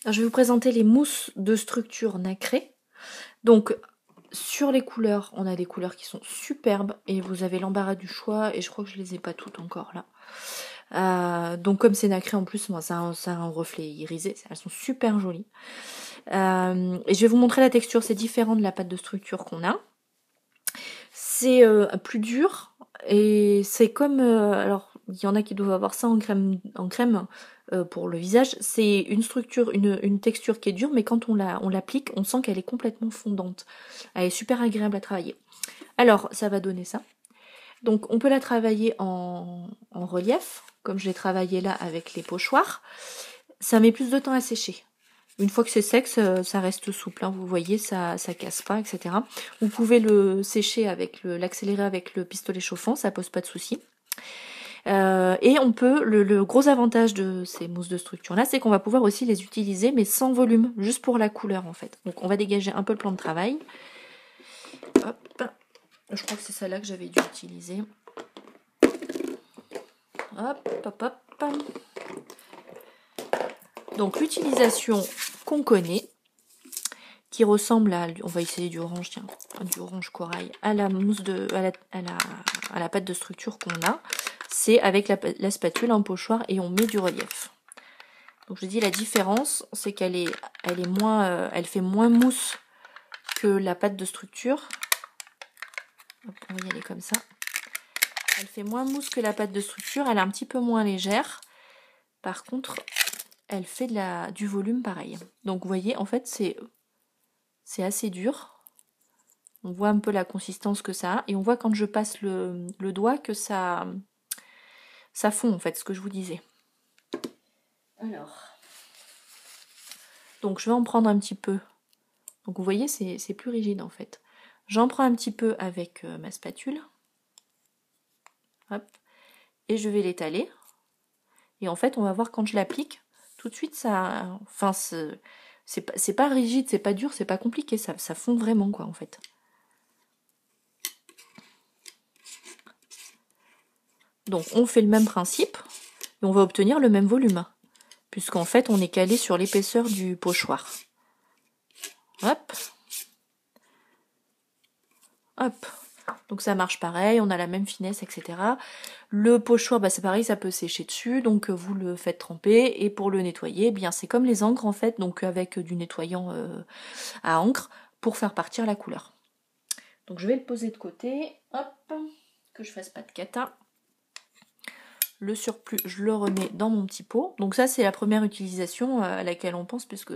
Alors, je vais vous présenter les mousses de structure nacrée. Donc, sur les couleurs, on a des couleurs qui sont superbes et vous avez l'embarras du choix et je crois que je les ai pas toutes encore là. Donc comme c'est nacré en plus, moi ça a un reflet irisé, elles sont super jolies. Et je vais vous montrer la texture, c'est différent de la pâte de structure qu'on a. C'est plus dur et c'est comme alors il y en a qui doivent avoir ça en crème pour le visage. C'est une structure, une texture qui est dure, mais quand on l'applique, on sent qu'elle est complètement fondante. Elle est super agréable à travailler. Alors ça va donner ça. Donc on peut la travailler en relief, comme je l'ai travaillé là avec les pochoirs. Ça met plus de temps à sécher. Une fois que c'est sec, ça reste souple, hein, vous voyez, ça casse pas, etc. Vous pouvez le sécher avec l'accélérer avec le pistolet chauffant, ça pose pas de souci. Et on peut, le gros avantage de ces mousses de structure là, c'est qu'on va pouvoir aussi les utiliser, mais sans volume, juste pour la couleur en fait. Donc on va dégager un peu le plan de travail. Hop, je crois que c'est celle-là que j'avais dû utiliser. Hop, hop, hop. Donc l'utilisation qu'on connaît, qui ressemble à, on va essayer du orange, tiens, du orange corail, à la mousse à la pâte de structure qu'on a, c'est avec la spatule en pochoir et on met du relief. Donc je dis la différence, c'est qu'elle est moins, elle fait moins mousse que la pâte de structure. Hop, on va y aller comme ça. Elle fait moins mousse que la pâte de structure, elle est un petit peu moins légère. Par contre, elle fait du volume pareil. Donc vous voyez, en fait, c'est assez dur. On voit un peu la consistance que ça a. Et on voit quand je passe le doigt que ça fond, en fait, ce que je vous disais. Alors. Donc je vais en prendre un petit peu. Donc vous voyez, c'est plus rigide, en fait. J'en prends un petit peu avec ma spatule. Hop. Et je vais l'étaler. Et en fait, on va voir quand je l'applique, tout de suite, ça... Enfin, c'est pas rigide, c'est pas dur, c'est pas compliqué. Ça fond vraiment, quoi, en fait. Donc on fait le même principe et on va obtenir le même volume, puisqu'en fait on est calé sur l'épaisseur du pochoir. Hop. Hop. Donc ça marche pareil, on a la même finesse, etc. Le pochoir, bah c'est pareil, ça peut sécher dessus, donc vous le faites tremper. Et pour le nettoyer, eh bien c'est comme les encres en fait, donc avec du nettoyant à encre pour faire partir la couleur. Donc je vais le poser de côté, hop, que je fasse pas de cata. Le surplus, je le remets dans mon petit pot. Donc ça, c'est la première utilisation à laquelle on pense, puisque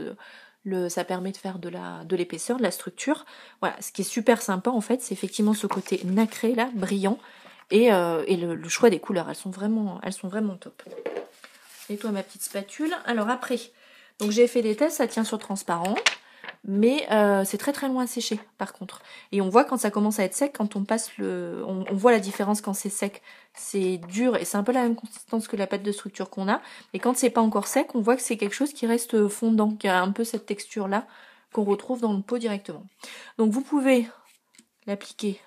ça permet de faire de l'épaisseur, de la structure. Voilà, ce qui est super sympa, en fait, c'est effectivement ce côté nacré, là, brillant, et le choix des couleurs. Elles sont vraiment top. Je nettoie ma petite spatule. Alors après, donc j'ai fait des tests, ça tient sur transparent. Mais c'est très très loin à sécher par contre. Et on voit quand ça commence à être sec, quand on passe on voit la différence quand c'est sec. C'est dur et c'est un peu la même consistance que la pâte de structure qu'on a. Et quand c'est pas encore sec, on voit que c'est quelque chose qui reste fondant, qui a un peu cette texture là qu'on retrouve dans le pot directement. Donc vous pouvez l'appliquer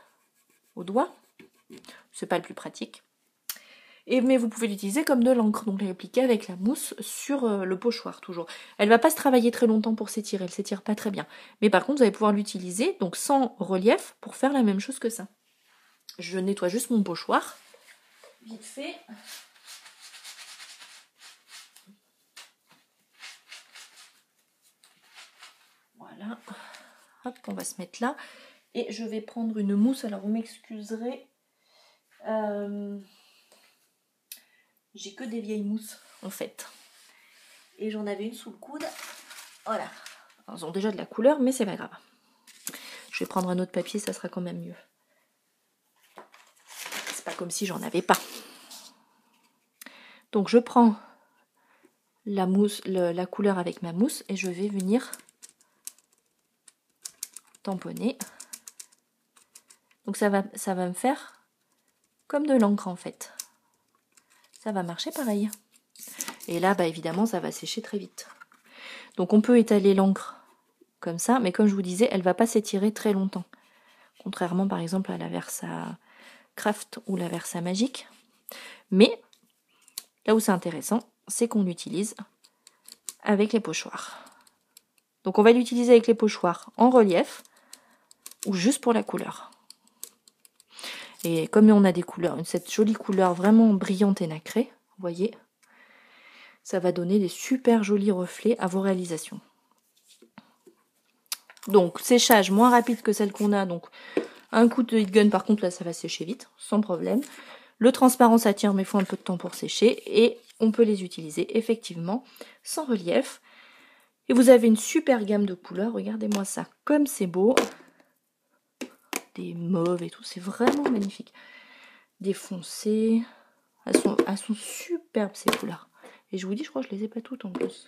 au doigt. C'est pas le plus pratique. Mais vous pouvez l'utiliser comme de l'encre, donc l'appliquer avec la mousse sur le pochoir toujours. Elle va pas se travailler très longtemps pour s'étirer, elle s'étire pas très bien. Mais par contre, vous allez pouvoir l'utiliser, donc sans relief, pour faire la même chose que ça. Je nettoie juste mon pochoir, vite fait. Voilà. Hop, on va se mettre là. Et je vais prendre une mousse, alors vous m'excuserez. J'ai que des vieilles mousses, en fait. Et j'en avais une sous le coude. Voilà. Alors, elles ont déjà de la couleur, mais c'est pas grave. Je vais prendre un autre papier, ça sera quand même mieux. C'est pas comme si j'en avais pas. Donc je prends la mousse, la couleur avec ma mousse et je vais venir tamponner. Donc ça va me faire comme de l'encre en fait. Ça va marcher pareil. Et là, bah évidemment, ça va sécher très vite. Donc on peut étaler l'encre comme ça, mais comme je vous disais, elle va pas s'étirer très longtemps. Contrairement par exemple à la Versa Craft ou la Versa Magique. Mais là où c'est intéressant, c'est qu'on l'utilise avec les pochoirs. Donc on va l'utiliser avec les pochoirs en relief ou juste pour la couleur. Et comme on a des couleurs, cette jolie couleur vraiment brillante et nacrée, vous voyez, ça va donner des super jolis reflets à vos réalisations. Donc séchage moins rapide que celle qu'on a, donc un coup de heat gun par contre là ça va sécher vite, sans problème. Le transparent ça tient mais il faut un peu de temps pour sécher et on peut les utiliser effectivement sans relief. Et vous avez une super gamme de couleurs, regardez-moi ça, comme c'est beau. Des mauves et tout, c'est vraiment magnifique. Des foncés, elles sont superbes ces couleurs. Et je vous dis, je crois que je les ai pas toutes en plus.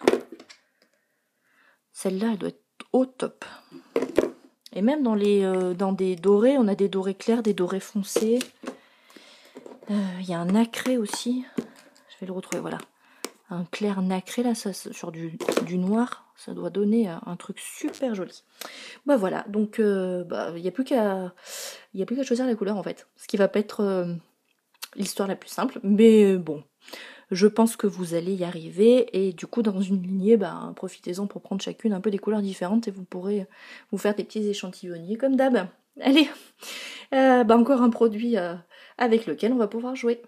Celle-là, elle doit être au top. Et même dans des dorés, on a des dorés clairs, des dorés foncés. Il y a un nacré aussi. Je vais le retrouver, voilà. Un clair nacré, là, ça, sur du noir. Ça doit donner un truc super joli. Bah voilà, donc il n'y a plus qu'à choisir la couleur en fait. Ce qui va pas être l'histoire la plus simple. Mais bon, je pense que vous allez y arriver. Et du coup, dans une lignée, profitez-en pour prendre chacune un peu des couleurs différentes. Et vous pourrez vous faire des petits échantillonniers comme d'hab. Allez, encore un produit avec lequel on va pouvoir jouer.